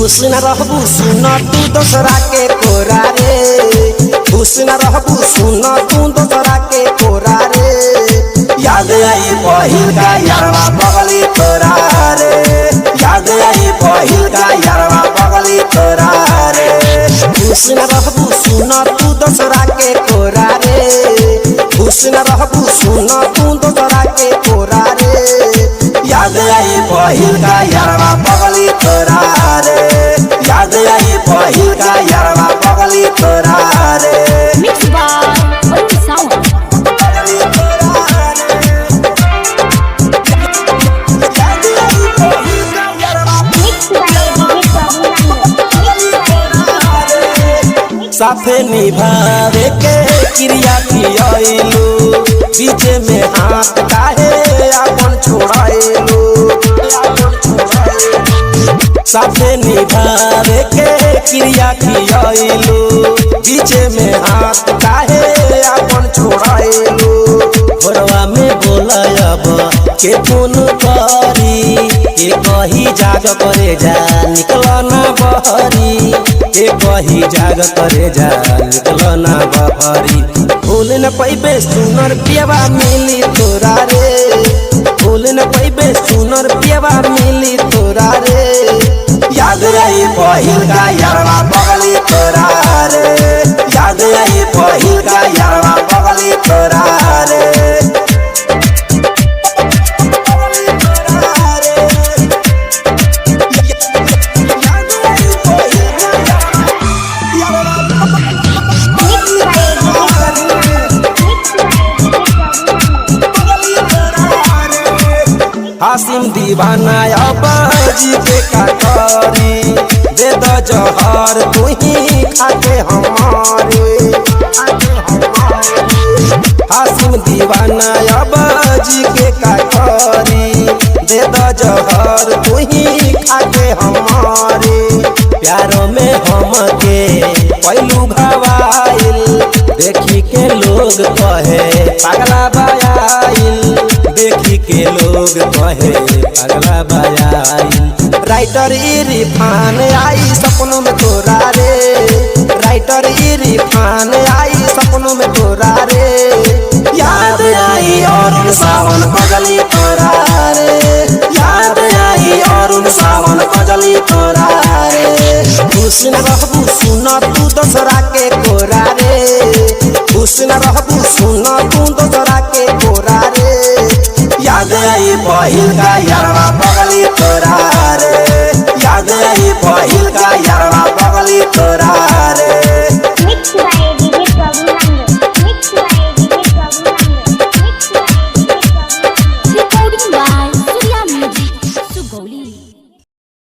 खुश न रहबू सुन तू दोसरा के कोरा रे, खुश न रहबू सुन तू दोसरा के कोरा रे। याद आई पहिल का यारवा बगली तोरा रे, याद आई पहिल का यारवा बगली तोरा रे। खुश न रहबू सुन तू दोसरा के कोरा रे, खुश न रहबू सुन तू दोसरा के कोरा रे। याद आई पहिल का यारवा बगली तोरा रे, याद आई पहिल का यारवा बगली तोरा रे। Mixed by Arun Sound. साथे निभावे के क्रिया कियाइलू, बीच में हाथ काहे अपन छोड़ाइलू। साथे निभावे के क्रिया कियाइलू, बीच में हाथ काहे अपन छोड़ाइलू। भोरवा में बोलब के फोन करी, के कही जाग करे जा निकल ना बहरी, के कही जाग करे जा निकल ना बहरी। भूल न पैबे सुनर पियवा मिली तोरा रे, भूल न पैबे सुनर पियवा मिली तोरा रे। याद आई पहिल का यारवा बगली तोरा रे, याद आई पहिल का यारवा बगली तोरा रे। हासिम दीवाना अबाजी के काकरी, दे द जहर तू ही खाके हमारे। हासिम दीवाना अबाजी के काकरी, दे द जहर तू ही खाके हमारे। प्यारों में हमके पहलू घवाइल, देखी के लोग कहे पगला बायाइल, देखी के लोग कहे पगला बायाइल। राइटर इरफान आई सपनों में तोरा रे, राइटर इरफान आई सपनों में तोरा रे। याद आई अरुण सावन कजली तोरा रे, याद आई अरुण सावन कजली तोरा रे। खुश न रहबू सुन तू दोसरा के कोरा रे, खुश न रहबू सुन तू दोसरा के कोरा रे। याद आई पहिल का यारवा बगली तोरा